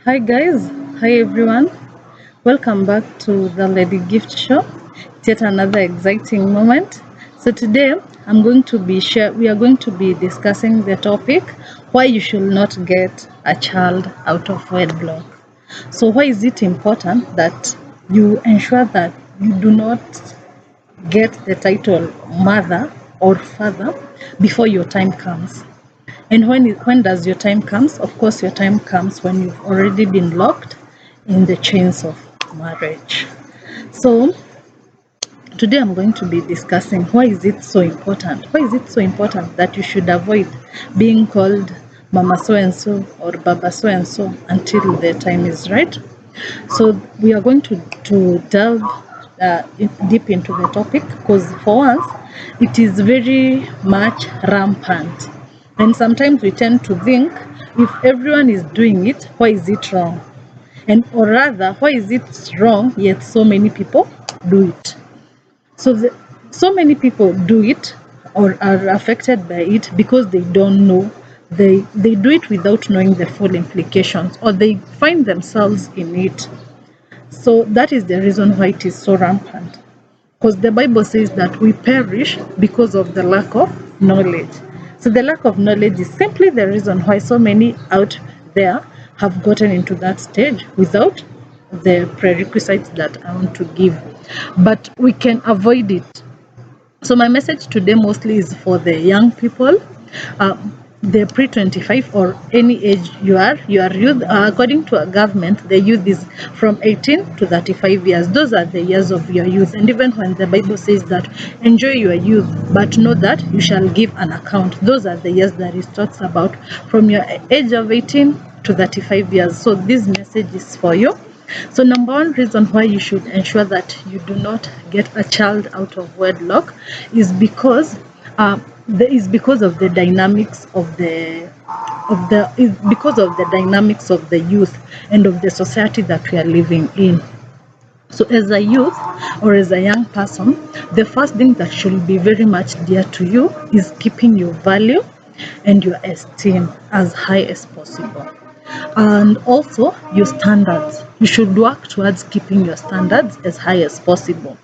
Hi guys, hi everyone. Welcome back to the Lady Gift Show. It's yet another exciting moment. So today we are going to be discussing the topic why you should not get a child out of wedlock. So why is it important that you ensure that you do not get the title mother or father before your time comes? And when does your time comes? Of course, your time comes when you've already been locked in the chains of marriage. So today I'm going to be discussing why is it so important? Why is it so important that you should avoid being called Mama so and so or Baba so and so until the time is right? So we are going to delve deep into the topic because for once it is very much rampant. And sometimes we tend to think if everyone is doing it, why is it wrong? And or rather, why is it wrong yet so many people do it? So so many people do it or are affected by it because they don't know. They do it without knowing the full implications, or they find themselves in it. So that is the reason why it is so rampant. Because the Bible says that we perish because of the lack of knowledge. So the lack of knowledge is simply the reason why so many out there have gotten into that stage without the prerequisites that I want to give. But we can avoid it. So my message today mostly is for the young people, the pre-25 or any age you are youth. According to our government, the youth is from 18 to 35 years. Those are the years of your youth. And even when the Bible says that enjoy your youth, but know that you shall give an account. Those are the years that it talks about, from your age of 18 to 35 years. So this message is for you. So number one reason why you should ensure that you do not get a child out of wedlock is because of the dynamics of the youth and of the society that we are living in. So as a youth or as a young person, the first thing that should be very much dear to you is keeping your value and your esteem as high as possible. And also your standards. You should work towards keeping your standards as high as possible.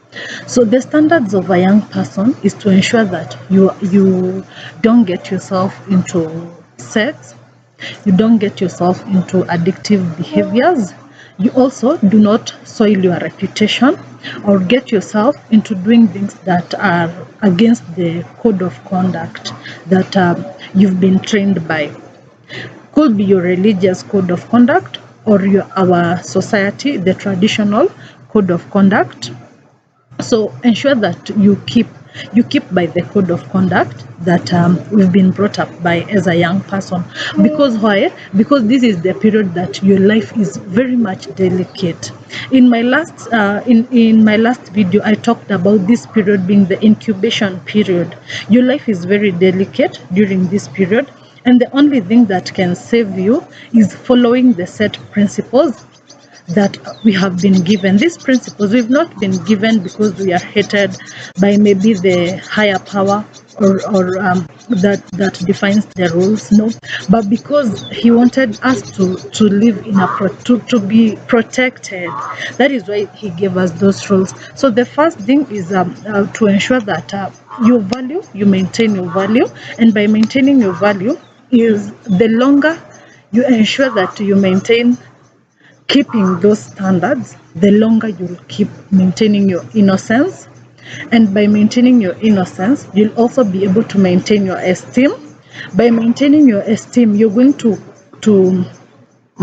So the standards of a young person is to ensure that you don't get yourself into sex, you don't get yourself into addictive behaviors. You also do not soil your reputation or get yourself into doing things that are against the code of conduct that you've been trained by. Could be your religious code of conduct or our society, the traditional code of conduct. So ensure that you keep by the code of conduct that we've been brought up by as a young person. Because why? Because this is the period that your life is very much delicate. In my last video, I talked about this period being the incubation period. Your life is very delicate during this period, and the only thing that can save you is following the set principles that we have been given. These principles we've not been given because we are hated by maybe the higher power or that defines the rules, no, but because he wanted us to live to be protected. That is why he gave us those rules. So the first thing is to ensure that you maintain your value, and by maintaining your value is the longer you ensure that you maintain keeping those standards, the longer you'll keep maintaining your innocence. And by maintaining your innocence, you'll also be able to maintain your esteem. By maintaining your esteem, you're going to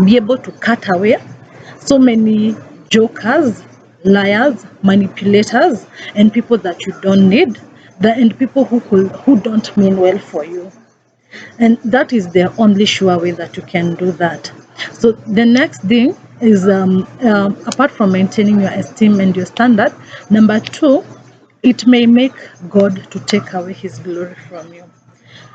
be able to cut away so many jokers, liars, manipulators, and people that you don't need, and people who don't mean well for you. And that is the only sure way that you can do that. So the next thing is apart from maintaining your esteem and your standard, number two, it may make God to take away his glory from you.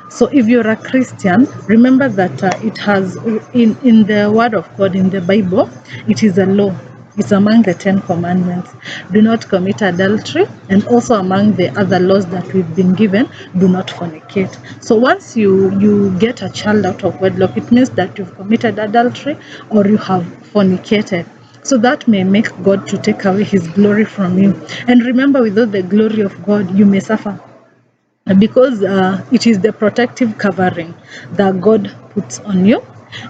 So if you're a Christian, remember that it has in the word of God, in the Bible, it is a law It's among the 10 commandments. Do not commit adultery, and also among the other laws that we've been given, do not fornicate. So once you get a child out of wedlock, it means that you've committed adultery or you have fornicated. So that may make God to take away his glory from you. And remember, without the glory of God, you may suffer, because it is the protective covering that God puts on you.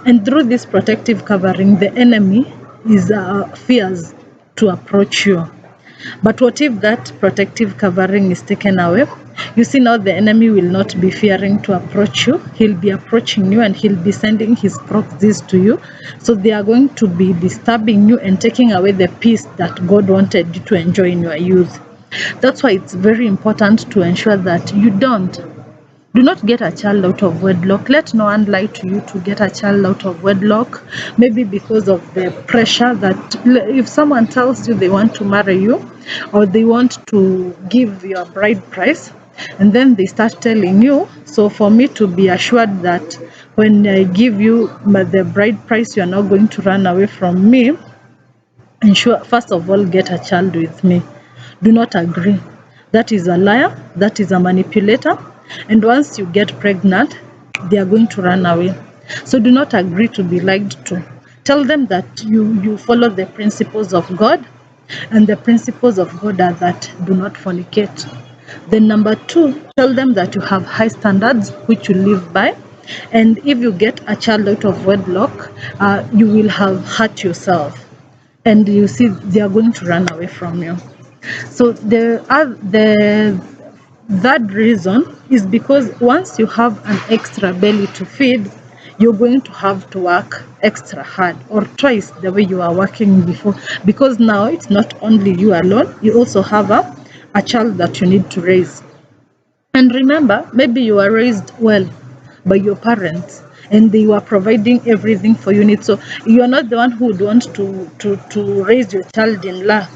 And through this protective covering, the enemy is fears to approach you. But what if that protective covering is taken away? You see, now the enemy will not be fearing to approach you. He'll be approaching you and he'll be sending his proxies to you. So they are going to be disturbing you and taking away the peace that God wanted you to enjoy in your youth. That's why it's very important to ensure that you do not get a child out of wedlock. Let no one lie to you to get a child out of wedlock. Maybe because of the pressure that if someone tells you they want to marry you or they want to give your bride price, and then they start telling you, so for me to be assured that when I give you the bride price, you are not going to run away from me, ensure, first of all, get a child with me. Do not agree. That is a liar. That is a manipulator. And once you get pregnant, they are going to run away. So do not agree to be lied to. Tell them that you follow the principles of God. And the principles of God are that do not fornicate. Then number 2, tell them that you have high standards which you live by. And if you get a child out of wedlock, you will have hurt yourself. And you see, they are going to run away from you. So the third reason is because once you have an extra belly to feed, you're going to have to work extra hard or twice the way you are working before, because now it's not only you alone, you also have a child that you need to raise. And remember, maybe you were raised well by your parents and they were providing everything for you need. So you are not the one who would want to raise your child in lack.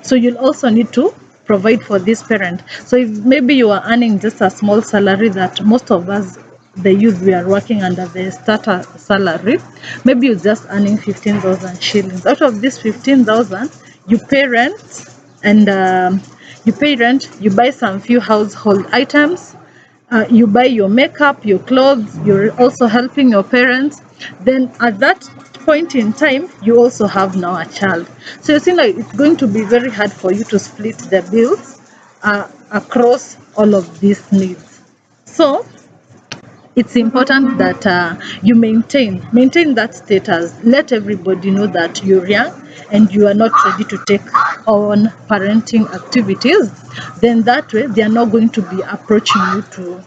So you'll also need to provide for this parent. So if maybe you are earning just a small salary, that most of us, the youth, we are working under the starter salary, maybe you're just earning 15,000 shillings. Out of this 15,000, you pay rent and you pay rent, you buy some few household items, you buy your makeup, your clothes, you're also helping your parents. Then at that point in time, you also have now a child. So you see, like, it's going to be very hard for you to split the bills across all of these needs. So it's important that you maintain that status. Let everybody know that you're young and you are not ready to take on parenting activities. Then that way they are not going to be approaching you to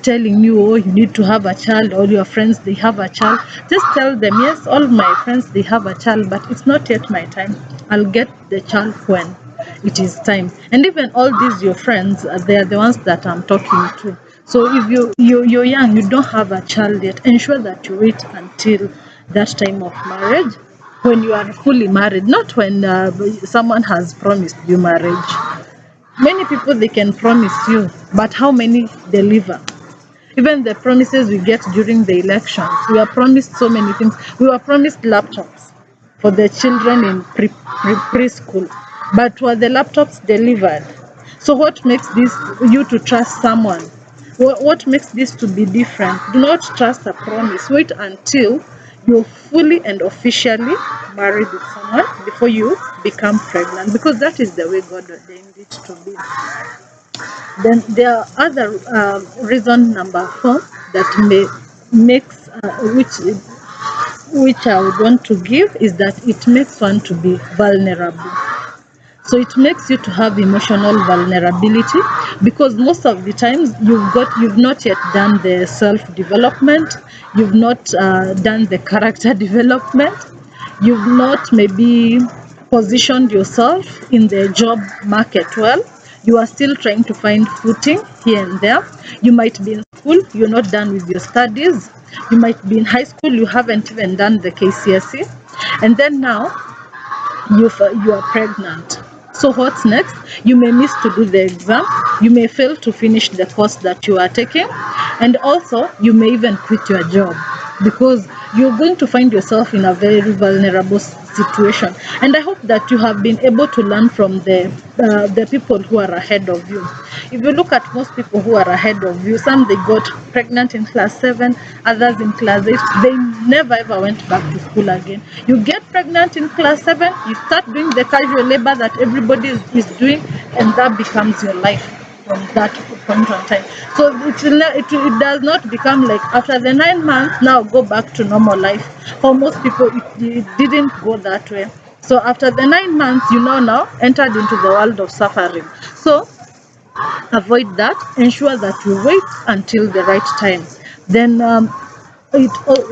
telling you, oh, you need to have a child, all your friends, they have a child. Just tell them, yes, all my friends, they have a child, but it's not yet my time. I'll get the child when it is time. And even all these your friends, they are the ones that I'm talking to. So if you're young, you don't have a child yet, ensure that you wait until that time of marriage, when you are fully married, not when someone has promised you marriage. Many people, they can promise you, but how many deliver? Even the promises we get during the elections, we are promised so many things. We were promised laptops for the children in preschool, but were the laptops delivered? So what makes this you to trust someone? What makes this to be different? Do not trust a promise. Wait until you're fully and officially married with someone before you become pregnant, because that is the way God ordained it to be. Then there are other reason number 4 that makes which I would want to give is that it makes one to be vulnerable. So it makes you to have emotional vulnerability, because most of the times you've not yet done the self-development, you've not done the character development, you've not maybe positioned yourself in the job market well. You are still trying to find footing here and there. You might be in school, you're not done with your studies. You might be in high school, you haven't even done the KCSE. And then now you are pregnant. So what's next? You may miss to do the exam, you may fail to finish the course that you are taking, and also you may even quit your job because you're going to find yourself in a very vulnerable situation. And I hope that you have been able to learn from the people who are ahead of you. If you look at most people who are ahead of you, some they got pregnant in class 7, others in class 8. They never ever went back to school again. You get pregnant in class 7, you start doing the casual labor that everybody is doing, and that becomes your life from that point on time. So it does not become like after the 9 months, now go back to normal life. For most people, it didn't go that way. So after the 9 months, you know, now entered into the world of suffering. So avoid that. Ensure that you wait until the right time. Then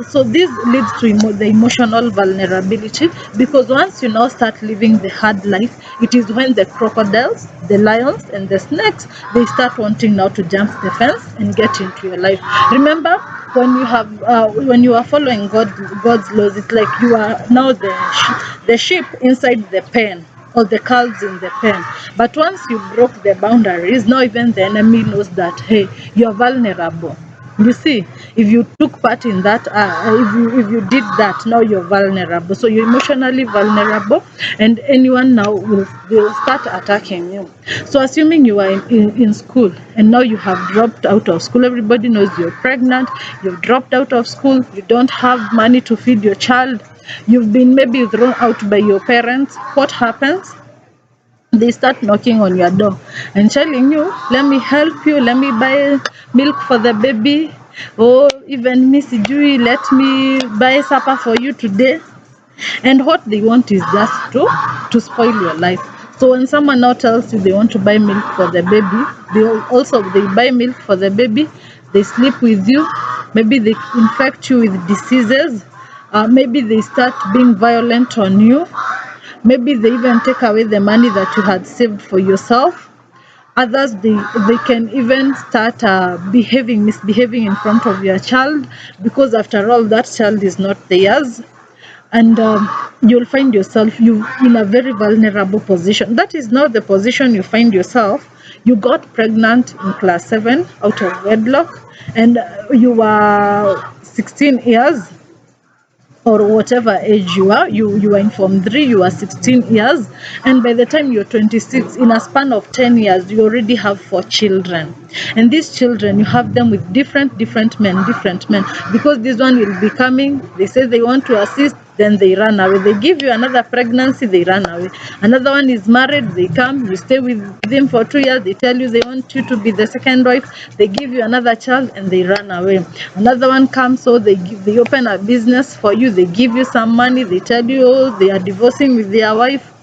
so this leads to the emotional vulnerability, because once you now start living the hard life, it is when the crocodiles, the lions, and the snakes, they start wanting now to jump the fence and get into your life. Remember, when you are following God's laws, it's like you are now the sheep inside the pen, or the calves in the pen. But once you broke the boundaries, now even the enemy knows that, hey, you're vulnerable. You see, if you took part in that, if you did that, now you're vulnerable. So you're emotionally vulnerable, and anyone now will start attacking you. So assuming you are in school, and now you have dropped out of school, everybody knows you're pregnant, you've dropped out of school, you don't have money to feed your child, you've been maybe thrown out by your parents. What happens? They start knocking on your door and telling you, let me help you, let me buy milk for the baby, or even Miss Dewey, let me buy supper for you today. And what they want is just to spoil your life. So when someone now tells you they want to buy milk for the baby, they buy milk for the baby, they sleep with you, maybe they infect you with diseases, maybe they start being violent on you. Maybe they even take away the money that you had saved for yourself. Others, they can even start misbehaving in front of your child, because after all, that child is not theirs. And you'll find yourself in a very vulnerable position. That is not the position you find yourself. You got pregnant in class 7 out of wedlock, and you were 16 years, or whatever age you are, you are in form 3, you are 16 years, and by the time you're 26, in a span of 10 years, you already have 4 children. And these children, you have them with different men, because this one will be coming, they say they want to assist, then they run away. They give you another pregnancy, they run away. Another one is married, they come, you stay with them for 2 years, they tell you they want you to be the second wife, they give you another child, and they run away. Another one comes, so they open a business for you, they give you some money, they tell you, oh, they are divorcing with their wife,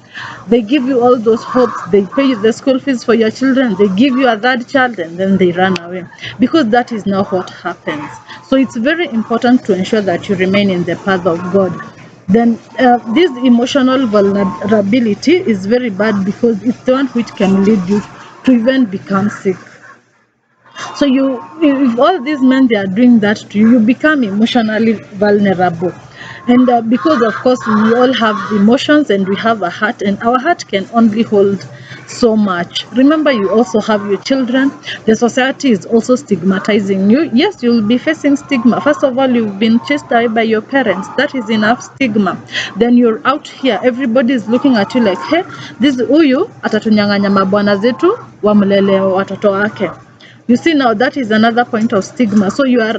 they give you all those hopes, they pay you the school fees for your children, they give you a third child, and then they run away, because that is now what happens. So it's very important to ensure that you remain in the path of God. Then this emotional vulnerability is very bad, because it's the one which can lead you to even become sick. So if all these men, they are doing that to you, you become emotionally vulnerable. And because of course we all have emotions, and we have a heart, and our heart can only hold so much. Remember, you also have your children. The society is also stigmatizing you. Yes, you'll be facing stigma. First of all, you've been chased away by your parents. That is enough stigma. Then you're out here, everybody is looking at you like, hey, this huyu atatunyang'anya mabwana zetu, wamlele watoto wake. You see, now that is another point of stigma. So you are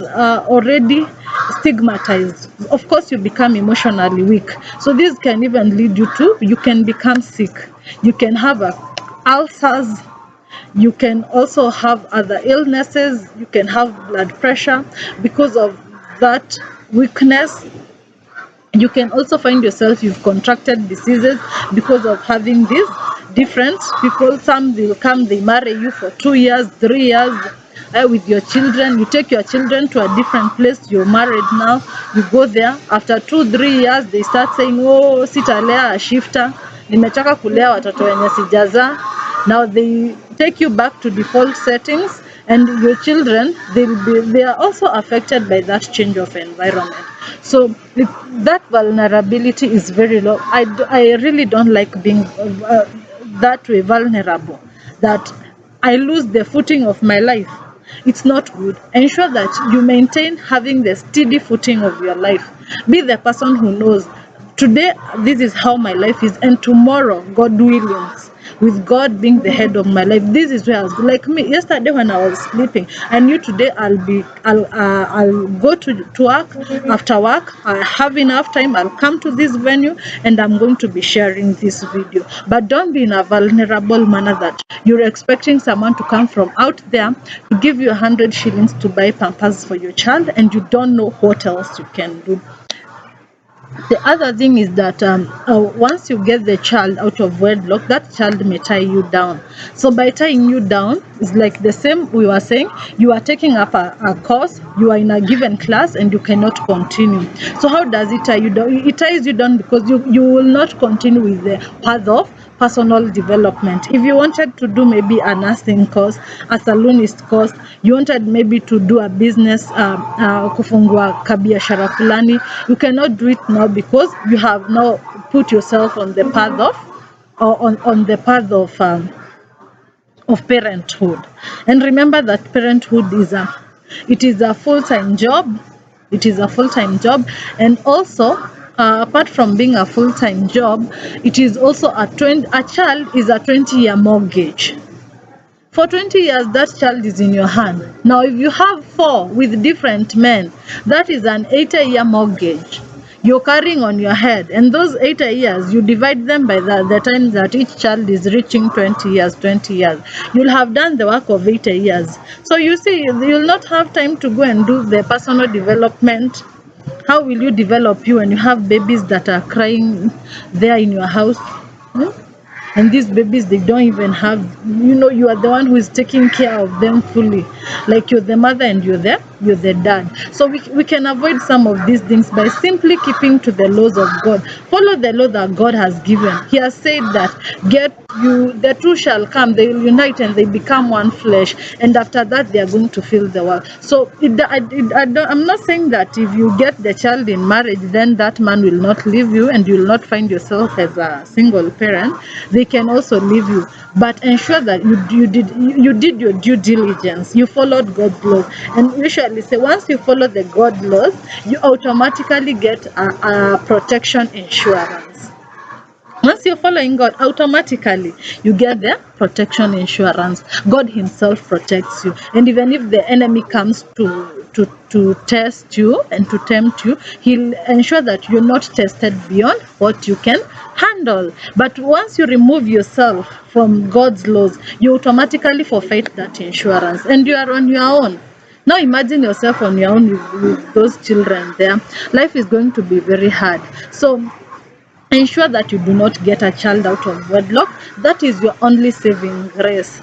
already stigmatized. Of course, you become emotionally weak. So this can even lead you can become sick. You can have ulcers. You can also have other illnesses. You can have blood pressure because of that weakness. You can also find yourself, you've contracted diseases because of having these different people. Some will come, they marry you for 2 years, 3 years, with your children. You take your children to a different place, you're married now, you go there. After 2-3 years, they start saying, oh, sitalea shifter, nimechoka kulea watoto wenye sijaza. Now they take you back to default settings, and your children, they are also affected by that change of environment. So that vulnerability is very low. I really don't like being that way vulnerable, that I lose the footing of my life. It's not good. Ensure that you maintain having the steady footing of your life. Be the person who knows today this is how my life is, and tomorrow, God willing, with God being the head of my life, this is where I was. Like me yesterday when I was sleeping, I knew today I'll go to work. After work, I have enough time, I'll come to this venue and I'm going to be sharing this video. But don't be in a vulnerable manner that you're expecting someone to come from out there to give you 100 shillings to buy pampers for your child and you don't know what else you can do. The other thing is that once you get the child out of wedlock, that child may tie you down. So by tying you down, it's like the same we were saying, you are taking up a course, you are in a given class and you cannot continue. So how does it tie you down? It ties you down because you will not continue with the path of personal development. If you wanted to do maybe a nursing course, a salonist course, you wanted maybe to do a business, kufungua kabiashara fulani, you cannot do it now because you have now put yourself on the path of, or on the path of parenthood. And remember that parenthood is a full-time job. It is a full-time job, and also apart from being a full-time job, it is also a child is a 20-year mortgage. For 20 years, that child is in your hand. Now, if you have 4 with different men, that is an 80-year mortgage you're carrying on your head. And those 80 years, you divide them by the time that each child is reaching 20 years, 20 years. You'll have done the work of 80 years. So you see, you'll not have time to go and do the personal development. How will you develop you when you have babies that are crying there in your house? And these babies, they don't even have, you are the one who is taking care of them fully, like you're the mother and you're the dad. So we can avoid some of these things by simply keeping to the laws of God. Follow the law that God has given. He has said that the two shall come, they will unite and they become one flesh, and after that they are going to fill the world. So I'm not saying that if you get the child in marriage, then that man will not leave you and you will not find yourself as a single parent. They can also leave you, but ensure that you did your due diligence. You followed God's laws, and usually say once you follow the God laws, you automatically get a protection insurance. Once you're following God, automatically you get the protection insurance. God himself protects you. And even if the enemy comes to test you and to tempt you, he'll ensure that you're not tested beyond what you can handle. But once you remove yourself from God's laws, you automatically forfeit that insurance and you are on your own. Now imagine yourself on your own with those children there. Life is going to be very hard. So ensure that you do not get a child out of wedlock. That is your only saving grace,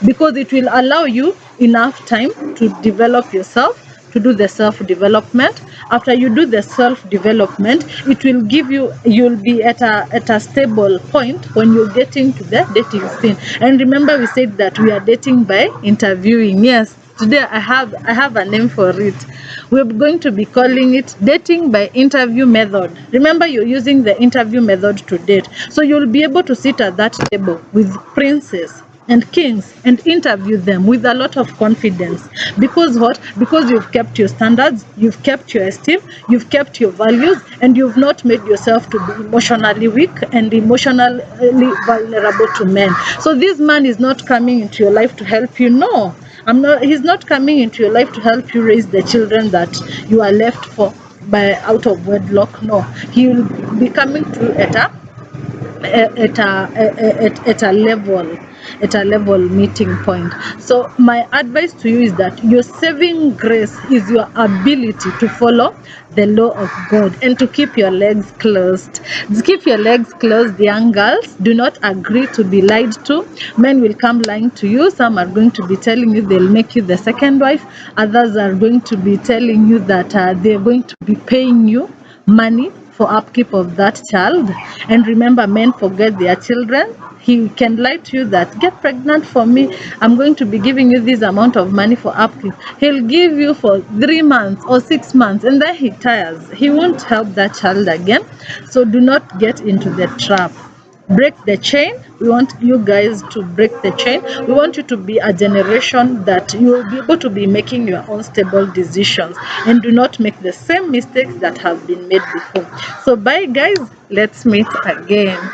because it will allow you enough time to develop yourself, to do the self-development. After you do the self-development, it will give you'll be at a stable point when you're getting to the dating scene. And remember, we said that we are dating by interviewing. Yes, today I have a name for it. We're going to be calling it dating by interview method. Remember, you're using the interview method to date. So you'll be able to sit at that table with princes and kings and interview them with a lot of confidence. Because what? Because you've kept your standards, you've kept your esteem, you've kept your values, and you've not made yourself to be emotionally weak and emotionally vulnerable to men. So this man is not coming into your life to help you. No. He's not coming into your life to help you raise the children that you are left for by out of wedlock. No, he will be coming to at a level meeting point. So my advice to you is that your saving grace is your ability to follow the law of God and to keep your legs closed. Keep your legs closed, young girls. Do not agree to be lied to. Men will come lying to you. Some are going to be telling you they'll make you the second wife. Others are going to be telling you that they're going to be paying you money for upkeep of that child. And remember, men forget their children. He can lie to you that get pregnant for me, I'm going to be giving you this amount of money for upkeep. He'll give you for 3 months or 6 months and then he tires. He won't help that child again. So do not get into the trap. break the chain. We want you guys to break the chain. We want you to be a generation that you will be able to be making your own stable decisions and do not make the same mistakes that have been made before. So bye guys, let's meet again.